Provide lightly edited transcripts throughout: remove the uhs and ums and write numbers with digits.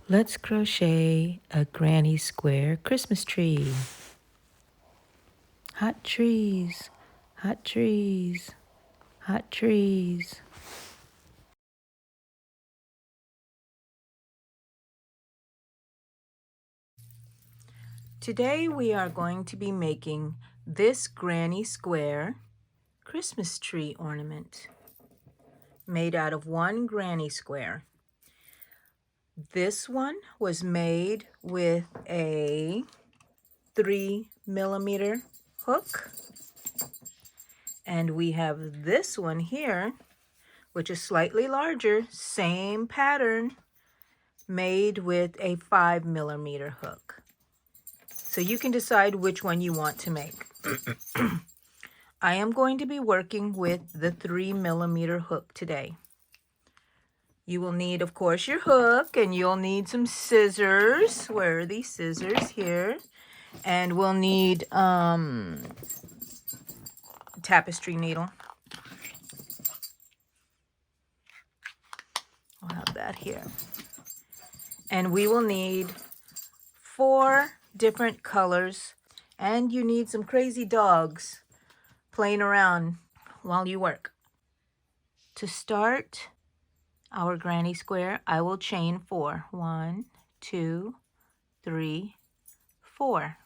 Let's crochet a granny square Christmas tree. Hot trees, hot trees, hot trees. Today we are going to be making this granny square Christmas tree ornament made out of one granny square. This one was made with a 3mm hook, and we have this one here, which is slightly larger, same pattern, made with a 5mm hook. So you can decide which one you want to make. I am going to be working with the 3mm hook today. You will need, of course, your hook, and you'll need some scissors. Where are these scissors? Here. And we'll need tapestry needle. I'll have that here. And we will need 4 different colors, and you need some crazy dogs playing around while you work. To start our granny square, I will chain 4. 1, 2, 3, 4.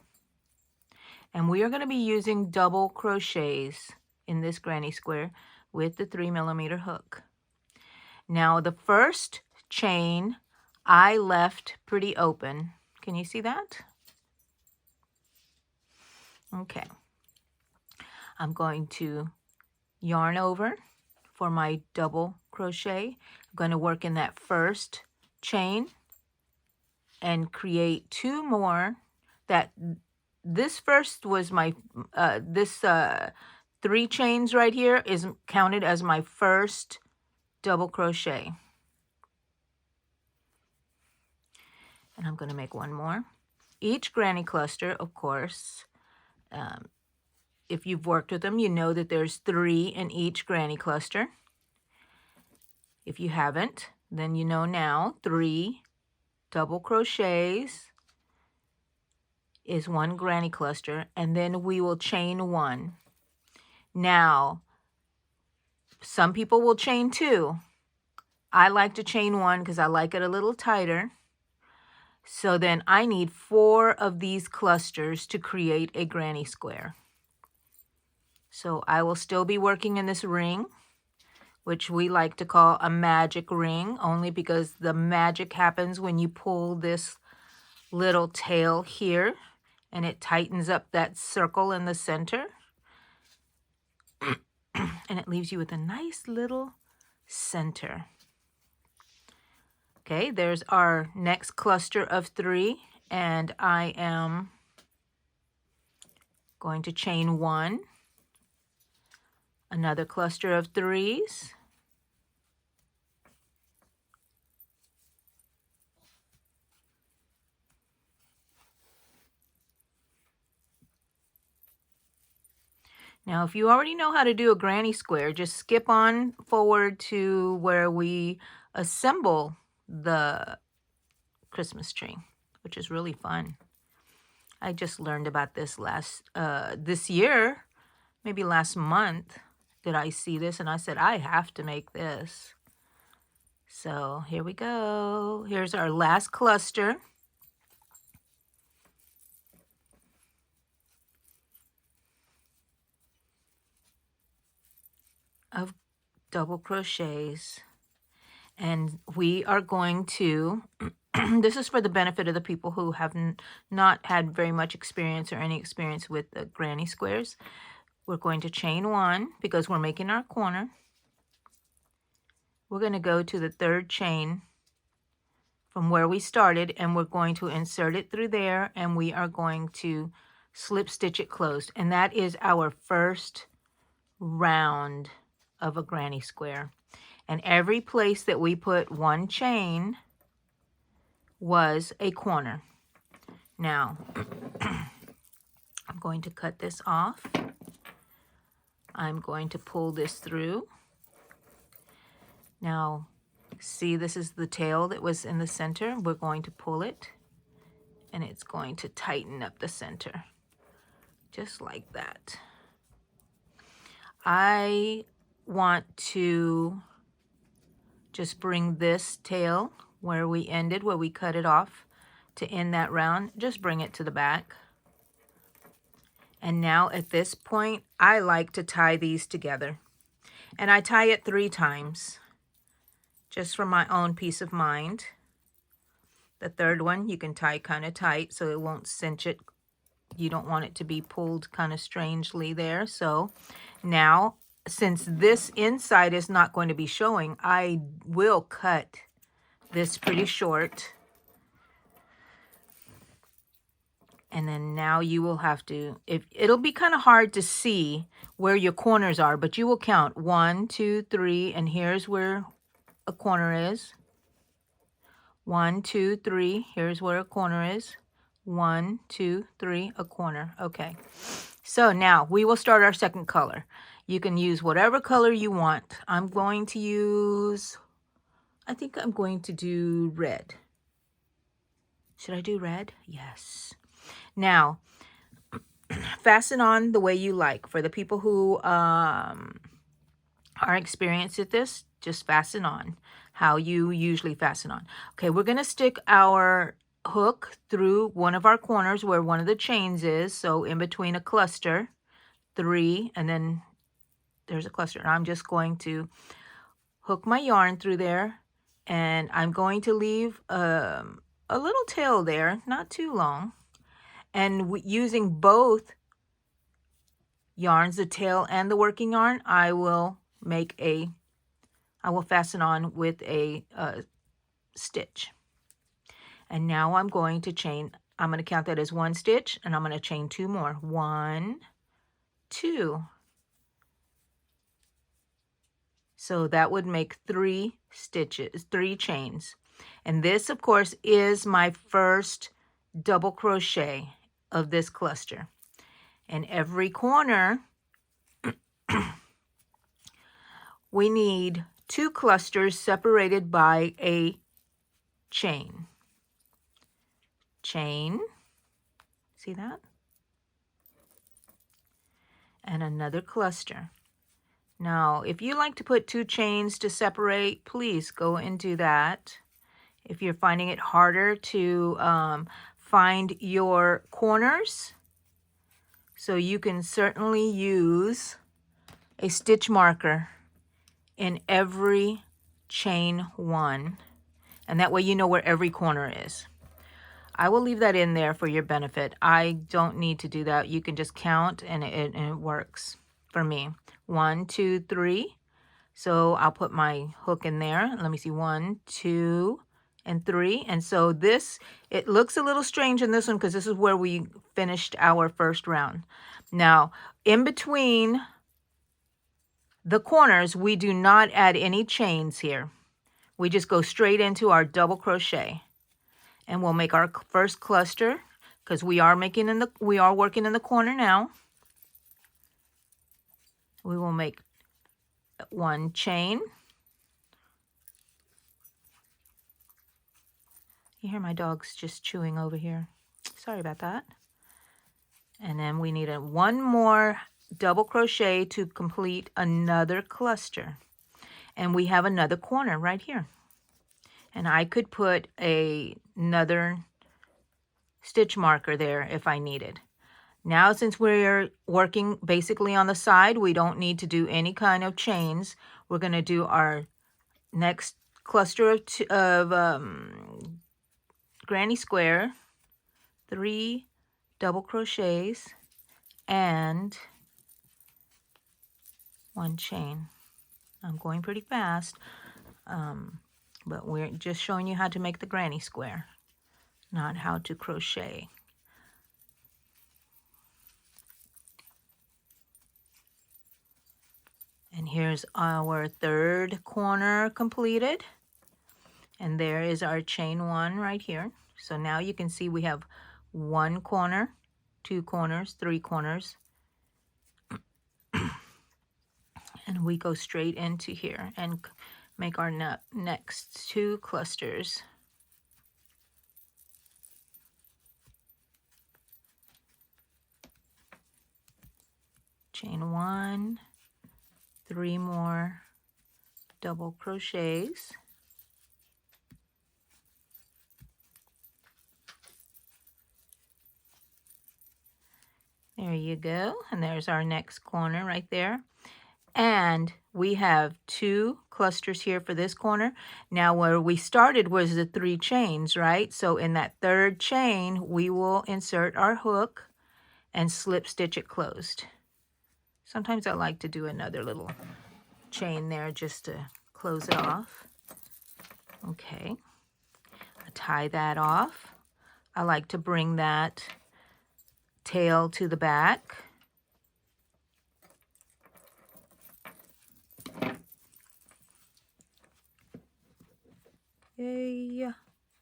And we are going to be using double crochets in this granny square with the 3mm hook. Now the first chain I left pretty open. Can you see that? Okay. I'm going to yarn over for my double crochet. I'm going to work in that first chain and create 2 more. This first was my 3 chains right here is counted as my first double crochet. And I'm going to make 1 more. Each granny cluster, of course, if you've worked with them, you know that there's 3 in each granny cluster. If you haven't, then you know now 3 double crochets is 1 granny cluster, and then we will chain 1. Now, some people will chain 2. I like to chain 1 because I like it a little tighter. So then I need 4 of these clusters to create a granny square. So I will still be working in this ring, which we like to call a magic ring, only because the magic happens when you pull this little tail here and it tightens up that circle in the center. And it leaves you with a nice little center. Okay, there's our next cluster of 3, and I am going to chain 1, another cluster of 3s, now if you already know how to do a granny square, just skip on forward to where we assemble the Christmas tree, which is really fun. I just learned about this this year, maybe last month, did I see this, and I said, I have to make this. So here we go. Here's our last cluster. Of double crochets. And we are going to, this is for the benefit of the people who have not had very much experience or any experience with the granny squares. We're going to chain 1 because we're making our corner. We're going to go to the 3rd chain from where we started, and we're going to insert it through there, and we are going to slip stitch it closed. And that is our first round of a granny square. And every place that we put 1 chain was a corner. Now, I'm going to cut this off. I'm going to pull this through. Now, See, this is the tail that was in the center. We're going to pull it, and it's going to tighten up the center, just like that. I want to just bring this tail where we ended, where we cut it off, to end that round. Just bring it to the back. And now at this point, I like to tie these together. And I tie it 3 times, just for my own peace of mind. The third one, you can tie kind of tight so it won't cinch it. You don't want it to be pulled kind of strangely there. So now, since this inside is not going to be showing, I will cut this pretty short. And then now you will have to, it'll be kind of hard to see where your corners are, but you will count 1, 2, 3, and here's where a corner is. 1, 2, 3, here's where a corner is. 1, 2, 3, a corner. Okay, so now we will start our second color. You can use whatever color you want. I'm going to use, I think I'm going to do red. Should I do red? Yes. Now, fasten on the way you like. For the people who are experienced at this, just fasten on how you usually fasten on. Okay, we're going to stick our hook through one of our corners where one of the chains is. So in between a cluster, 3, and then there's a cluster. And I'm just going to hook my yarn through there, and I'm going to leave a little tail there, not too long. And using both yarns, the tail and the working yarn, I will fasten on with a stitch. And now I'm going to chain, I'm going to count that as 1 stitch, and I'm going to chain 2 more. 1, 2. So that would make 3 stitches, 3 chains. And this, of course, is my first double crochet of this cluster. And every corner, we need 2 clusters separated by a chain. Chain, see that? And another cluster. Now, if you like to put 2 chains to separate, please go and do that. If you're finding it harder to find your corners, so you can certainly use a stitch marker in every chain 1, and that way you know where every corner is. I will leave that in there for your benefit. I don't need to do that. You can just count, and it works for me. 1, 2, 3. So I'll put my hook in there. Let me see, 1, 2, and 3. And so this, it looks a little strange in this one because this is where we finished our first round. Now, in between the corners, we do not add any chains here. We just go straight into our double crochet. And we'll make our first cluster because we are working in the corner now. We will make 1 chain. You hear my dogs just chewing over here. Sorry about that. And then we need 1 more double crochet to complete another cluster. And we have another corner right here. And I could put another stitch marker there if I needed. Now, since we're working basically on the side, we don't need to do any kind of chains. We're going to do our next cluster of granny square, 3 double crochets, and 1 chain. I'm going pretty fast, but we're just showing you how to make the granny square, not how to crochet. And here's our third corner completed. And there is our chain 1 right here. So now you can see we have 1 corner, 2 corners, 3 corners. And we go straight into here and make our next 2 clusters. Chain 1, 3 more double crochets. There you go, and there's our next corner right there. And we have 2 clusters here for this corner. Now where we started was the 3 chains, right? So in that 3rd chain, we will insert our hook and slip stitch it closed. Sometimes I like to do another little chain there just to close it off. Okay, I tie that off. I like to bring that tail to the back. Yay.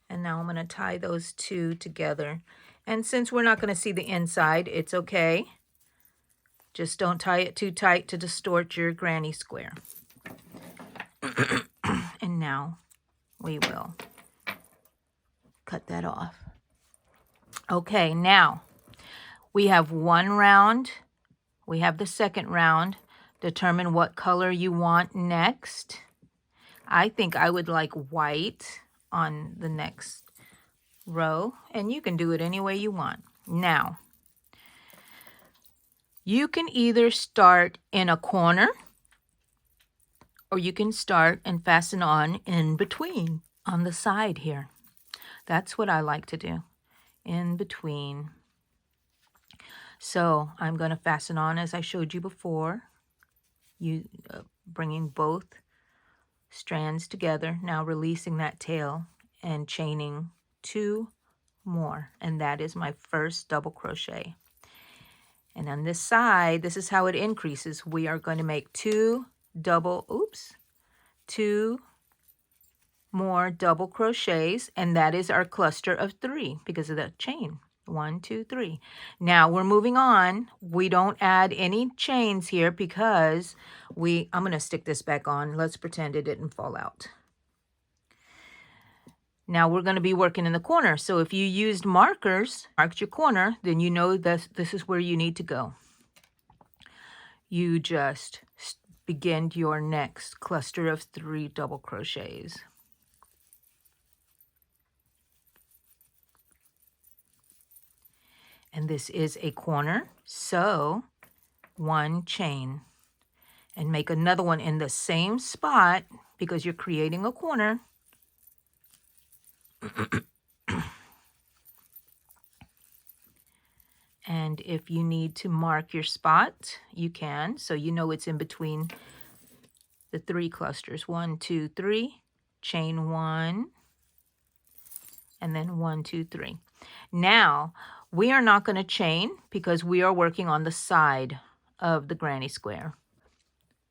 And now I'm going to tie those 2 together. And since we're not going to see the inside, it's okay. Just don't tie it too tight to distort your granny square. And now we will cut that off. Okay, now we have 1 round. We have the 2nd round. Determine what color you want next. I think I would like white on the next row, and you can do it any way you want. Now, you can either start in a corner, or you can start and fasten on in between on the side here. That's what I like to do, in between. So I'm going to fasten on as I showed you before, bringing both strands together, now releasing that tail and chaining 2 more, and that is my first double crochet. And on this side, this is how it increases. We are going to make 2 more double crochets, and that is our cluster of 3 because of that chain. 1, 2, 3. Now we're moving on. We don't add any chains here because I'm going to stick this back on. Let's pretend it didn't fall out. Now we're going to be working in the corner. So if you used markers, marked your corner, then you know that this is where you need to go. You just begin your next cluster of 3 double crochets. And this is a corner, so 1 chain. And make another one in the same spot because you're creating a corner. And if you need to mark your spot, you can. So you know it's in between the 3 clusters. 1, 2, 3, chain 1, and then 1, 2, 3. Now, we are not going to chain because we are working on the side of the granny square.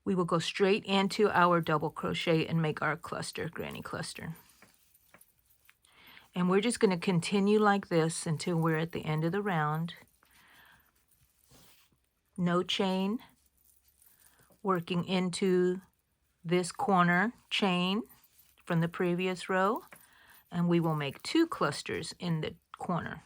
We will go straight into our double crochet and make our cluster, granny cluster. And we're just going to continue like this until we're at the end of the round. No chain, working into this corner chain from the previous row, and we will make 2 clusters in the corner.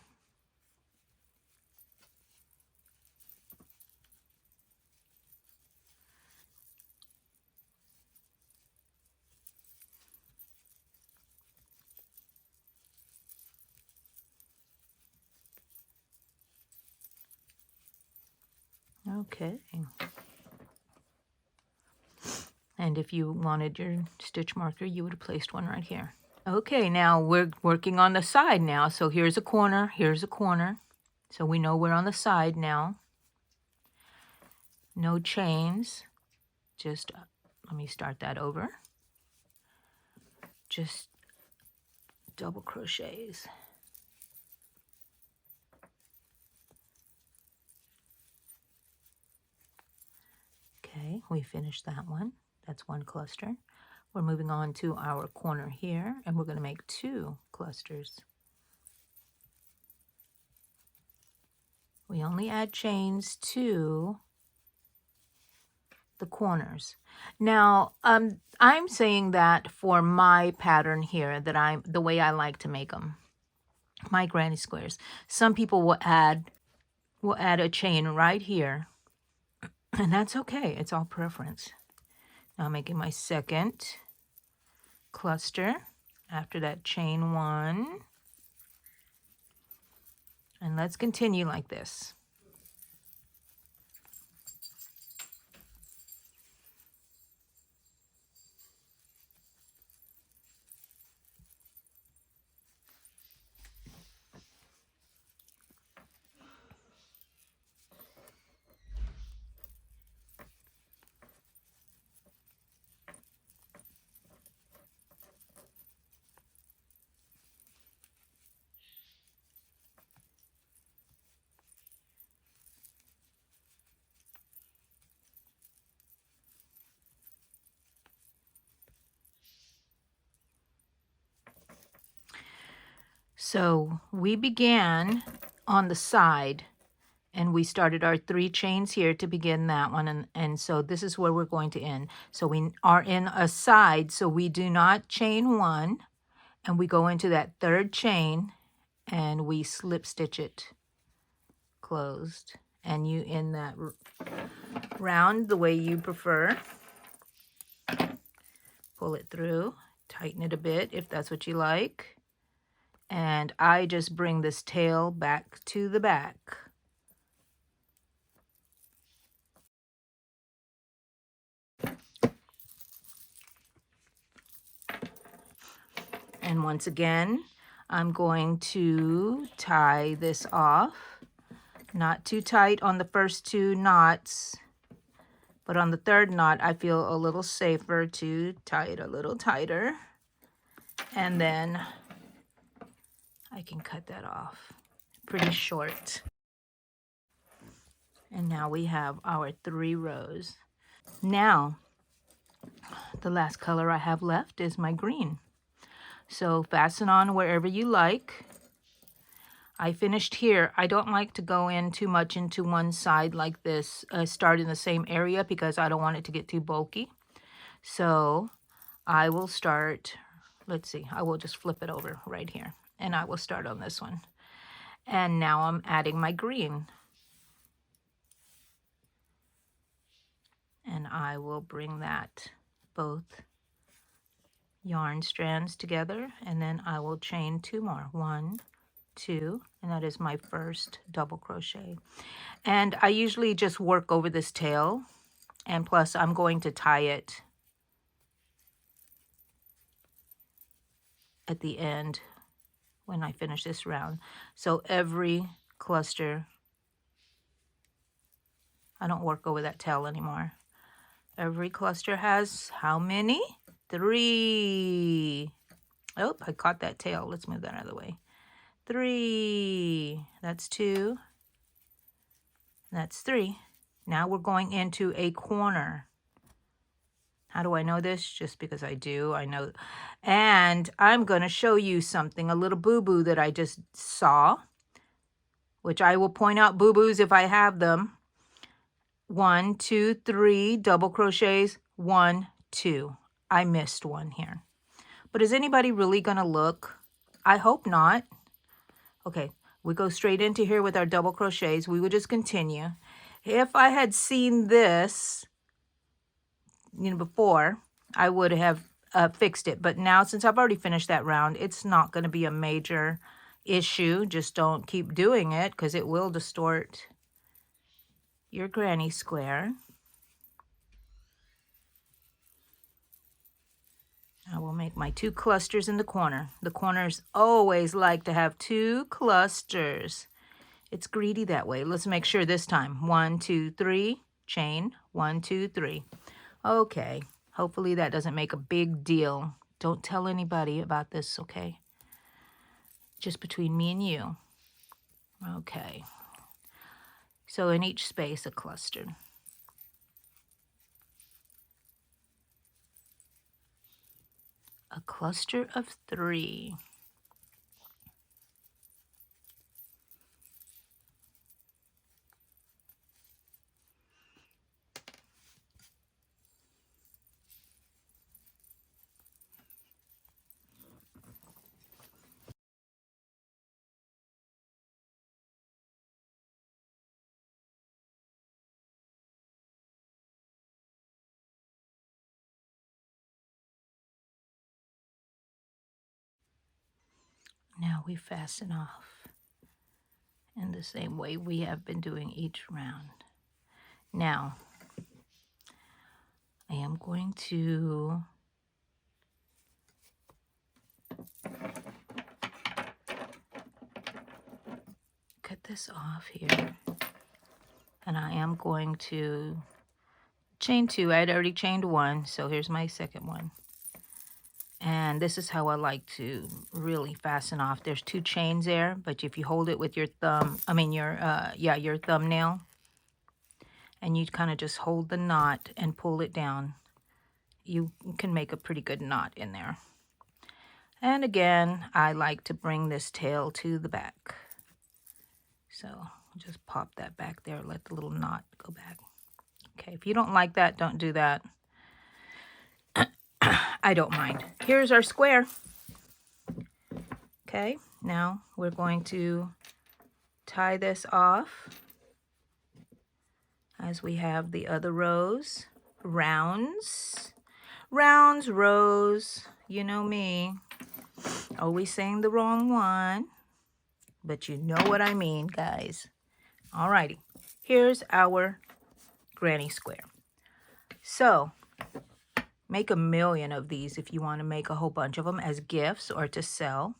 Okay. And if you wanted your stitch marker, you would have placed one right here. Okay, now we're working on the side now. So here's a corner, here's a corner. So we know we're on the side now. No chains. Just, let me start that over. Just double crochets. Okay, we finished that one. That's 1 cluster. We're moving on to our corner here, and we're going to make 2 clusters. We only add chains to the corners. Now, I'm saying that for my pattern here, that the way I like to make them, my granny squares. Some people will add a chain right here, and that's okay. It's all preference. Now I'm making my second cluster after that chain 1. And let's continue like this. So we began on the side, and we started our 3 chains here to begin that one, and so this is where we're going to end. So we are in a side, so we do not chain 1, and we go into that 3rd chain, and we slip stitch it closed, and you end that round the way you prefer. Pull it through, tighten it a bit if that's what you like. And I just bring this tail back to the back. And once again, I'm going to tie this off. Not too tight on the first 2 knots, but on the 3rd knot, I feel a little safer to tie it a little tighter. And then I can cut that off pretty short. And now we have our 3 rows. Now, the last color I have left is my green. So fasten on wherever you like. I finished here. I don't like to go in too much into one side like this, start in the same area, because I don't want it to get too bulky. So I will start, let's see, I will just flip it over right here, and I will start on this one. And now I'm adding my green. And I will bring that both yarn strands together, and then I will chain 2 more. 1, 2, and that is my first double crochet. And I usually just work over this tail, and plus I'm going to tie it at the end when I finish this round. So every cluster, I don't work over that tail anymore. Every cluster has how many? 3. Oh, I caught that tail. Let's move that out of the way. 3. That's 2. That's 3. Now we're going into a corner. How do I know this? Just because I do. I know. And I'm going to show you something, a little boo-boo that I just saw, which I will point out boo-boos if I have them. 1, 2, 3 double crochets. 1, 2. I missed one here. But is anybody really going to look? I hope not. Okay, we go straight into here with our double crochets. We would just continue. If I had seen this, before, I would have fixed it. But now, since I've already finished that round, it's not going to be a major issue. Just don't keep doing it, because it will distort your granny square. I will make my 2 clusters in the corner. The corners always like to have 2 clusters. It's greedy that way. Let's make sure this time. 1, 2, 3, chain. 1, 2, 3. Okay. Hopefully that doesn't make a big deal. Don't tell anybody about this, okay? Just between me and you. Okay. So in each space, a cluster. A cluster of 3. Now we fasten off in the same way we have been doing each round. Now, I am going to cut this off here, and I am going to chain 2. I had already chained 1, so here's my second one. And this is how I like to really fasten off. There's 2 chains there, but if you hold it with your thumb, your thumbnail, and you kind of just hold the knot and pull it down, you can make a pretty good knot in there. And again, I like to bring this tail to the back. So just pop that back there, let the little knot go back. Okay, if you don't like that, don't do that. I don't mind. Here's our square. Okay, now we're going to tie this off as we have the other rows. Rounds, rows, you know me. Always saying the wrong one, but you know what I mean, guys. Alrighty, here's our granny square. So, make a million of these if you want to make a whole bunch of them as gifts or to sell.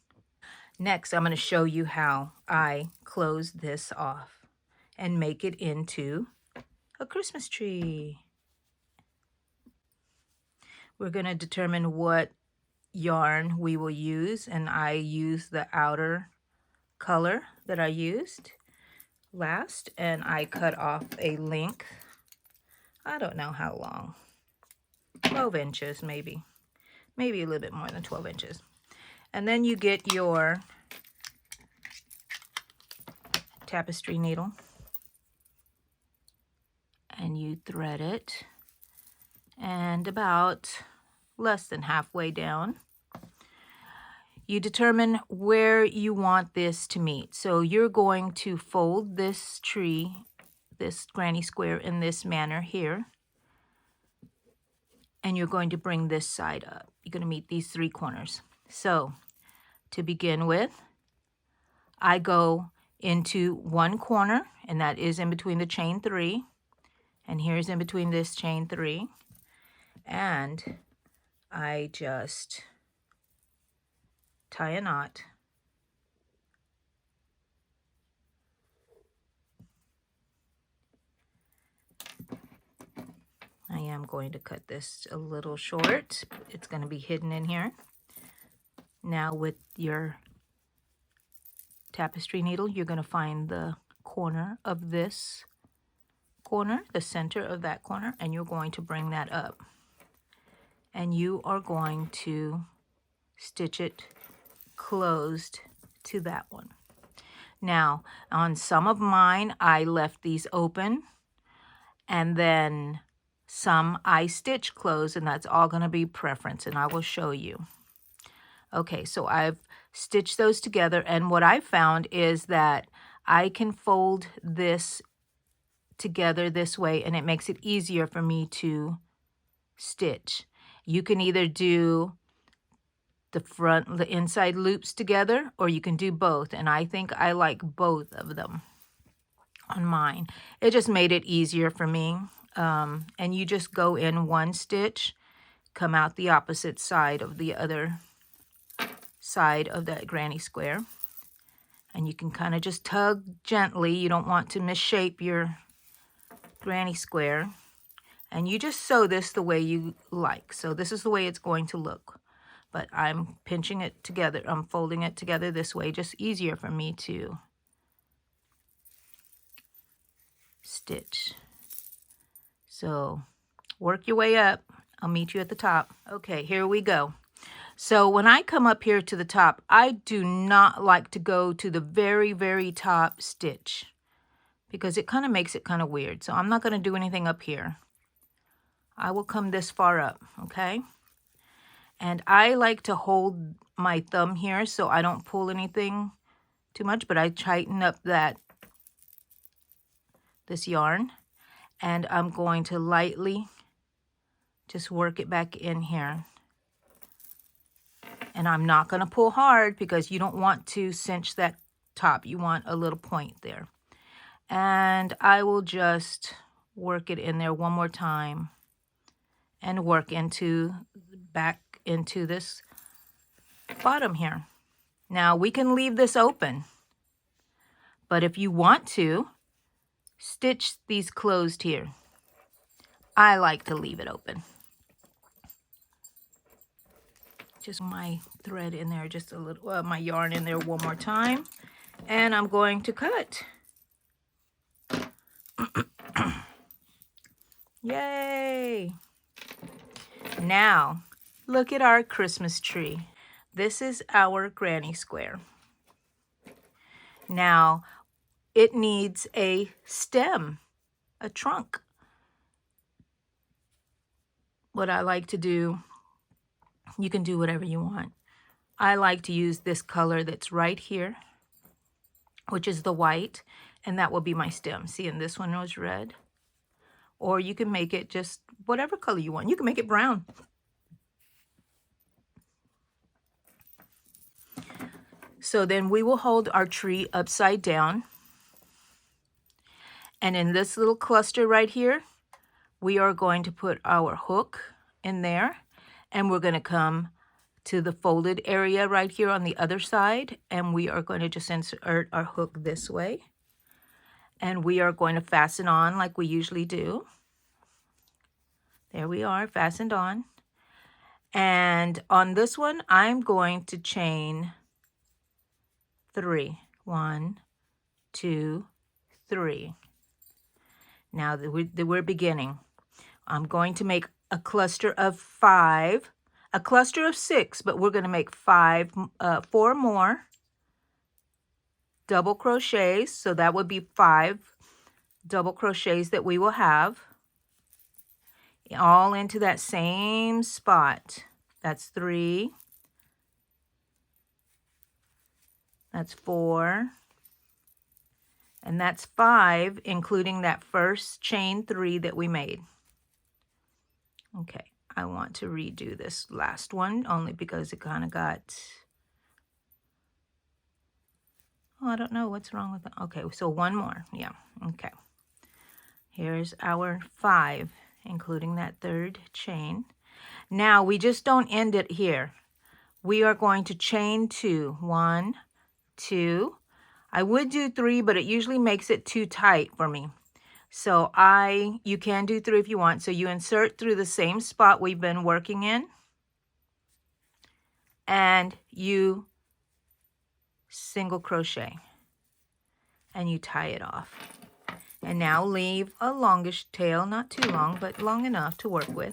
Next, I'm going to show you how I close this off and make it into a Christmas tree. We're going to determine what yarn we will use, and I use the outer color that I used last, and I cut off a length, I don't know how long, 12 inches maybe a little bit more than 12 inches. And then you get your tapestry needle and you thread it, and about less than halfway down you determine where you want this to meet. So you're going to fold this tree, this granny square, in this manner here, and you're going to bring this side up. You're going to meet these 3 corners. So to begin with, I go into one corner, and that is in between the chain 3, and here's in between this chain 3, and I just tie a knot. I am going to cut this a little short. It's going to be hidden in here. Now with your tapestry needle, you're going to find the corner of this corner, the center of that corner, and you're going to bring that up. And you are going to stitch it closed to that one. Now, on some of mine, I left these open, and then some I stitch closed, and that's all going to be preference, and I will show you. Okay, so I've stitched those together, and what I found is that I can fold this together this way, and it makes it easier for me to stitch. You can either do the inside loops together, or you can do both, and I think I like both of them on mine. It just made it easier for me. And you just go in one stitch, come out the opposite side of the other side of that granny square, and you can kind of just tug gently. You don't want to misshape your granny square, and you just sew this the way you like. So this is the way it's going to look, but I'm pinching it together, I'm folding it together this way, just easier for me to stitch. So work your way up. I'll meet you at the top. Okay, here we go. So when I come up here to the top, I do not like to go to the very, very top stitch because it kind of makes it kind of weird. So I'm not going to do anything up here. I will come this far up, okay? And I like to hold my thumb here so I don't pull anything too much, but I tighten up this yarn. And I'm going to lightly just work it back in here. And I'm not going to pull hard because you don't want to cinch that top. You want a little point there. And I will just work it in there one more time and work back into this bottom here. Now we can leave this open, but if you want to, stitch these closed here. I like to leave it open. Just my thread in there, just a little, my yarn in there one more time. And I'm going to cut. Yay! Now, look at our Christmas tree. This is our granny square. Now, it needs a stem, a trunk. What I like to do, you can do whatever you want. I like to use this color that's right here, which is the white, and that will be my stem. See, and this one was red. Or you can make it just whatever color you want. You can make it brown. So then we will hold our tree upside down. And in this little cluster right here, we are going to put our hook in there. And we're going to come to the folded area right here on the other side. And we are going to just insert our hook this way. And we are going to fasten on like we usually do. There we are, fastened on. And on this one, I'm going to chain 3. 1, 2, 3. Now that we're beginning, I'm going to make a cluster of 5, a cluster of 6, but we're going to make 4 more double crochets. So that would be 5 double crochets that we will have all into that same spot. That's 3. That's 4. And that's 5, including that first chain 3 that we made. Okay, I want to redo this last one only because it kind of got... Oh, I don't know what's wrong with that. Okay, so one more. Yeah, okay. Here's our 5, including that 3rd chain. Now, we just don't end it here. We are going to chain 2. 1, 2. I would do 3, but it usually makes it too tight for me. So you can do 3 if you want. So you insert through the same spot we've been working in. And you single crochet. And you tie it off. And now leave a longish tail, not too long, but long enough to work with.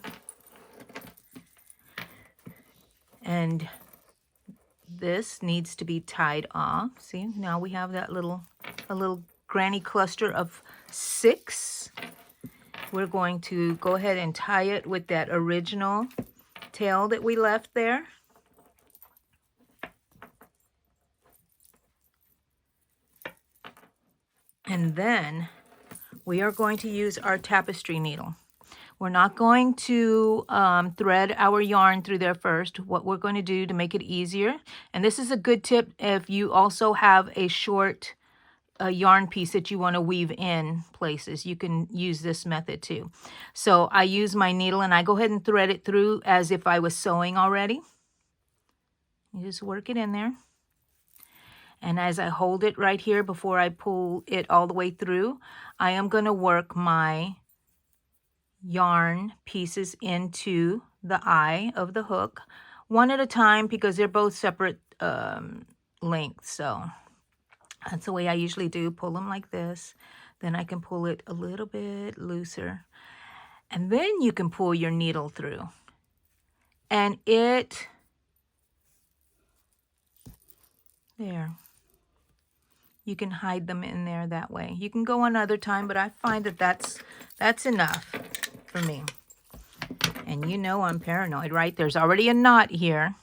And this needs to be tied off. See, now we have that a little granny cluster of 6. We're going to go ahead and tie it with that original tail that we left there. And then we are going to use our tapestry needle. We're not going to thread our yarn through there first. What we're going to do to make it easier, and this is a good tip if you also have a short yarn piece that you want to weave in places, you can use this method too. So I use my needle and I go ahead and thread it through as if I was sewing already. You just work it in there. And as I hold it right here before I pull it all the way through, I am going to work my yarn pieces into the eye of the hook, one at a time because they're both separate lengths. So that's the way I usually do. Pull them like this. Then I can pull it a little bit looser. And then you can pull your needle through. And there. You can hide them in there that way. You can go another time, but I find that that's enough for me. And you know I'm paranoid, right? There's already a knot here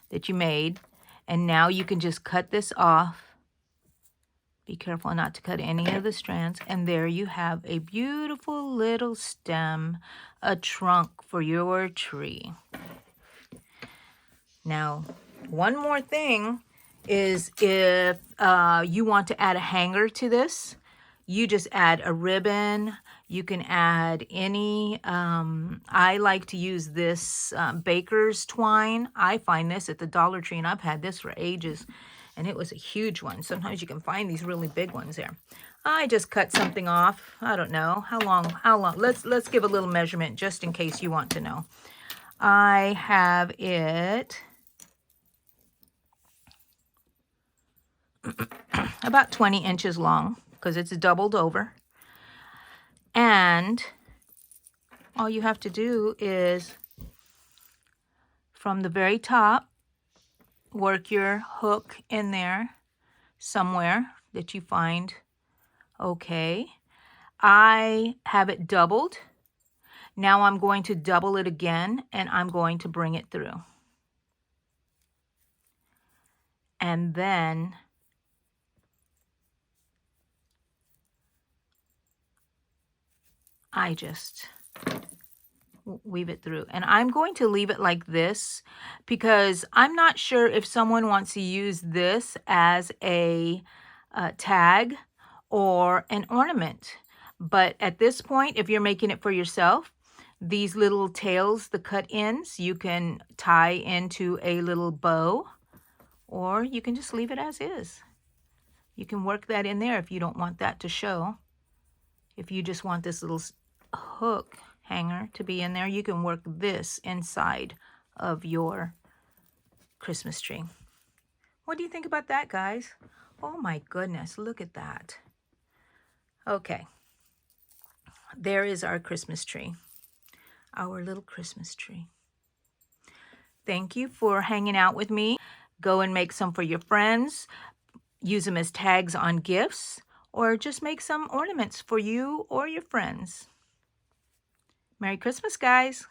that you made. And now you can just cut this off. Be careful not to cut any of the strands. And there you have a beautiful little stem, a trunk for your tree. Now, one more thing is if you want to add a hanger to this, you just add a ribbon. You can add any, I like to use this baker's twine. I find this at the Dollar Tree, and I've had this for ages, and it was a huge one. Sometimes you can find these really big ones there. I just cut something off. I don't know how long. Let's give a little measurement just in case you want to know. I have it about 20 inches long because it's doubled over. And all you have to do is from the very top, work your hook in there somewhere that you find okay. I have it doubled. Now I'm going to double it again, and I'm going to bring it through. And then I just weave it through. And I'm going to leave it like this because I'm not sure if someone wants to use this as a tag or an ornament. But at this point, if you're making it for yourself, these little tails, the cut ends, you can tie into a little bow, or you can just leave it as is. You can work that in there if you don't want that to show. If you just want this little hook hanger to be in there, you can work this inside of your Christmas tree. What do you think about that, guys? Oh my goodness, look at that. Okay, there is our Christmas tree, our little Christmas tree. Thank you for hanging out with me. Go and make some for your friends. Use them as tags on gifts, or just make some ornaments for you or your friends. Merry Christmas, guys.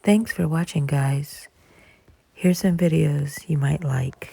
Thanks for watching, guys. Here's some videos you might like.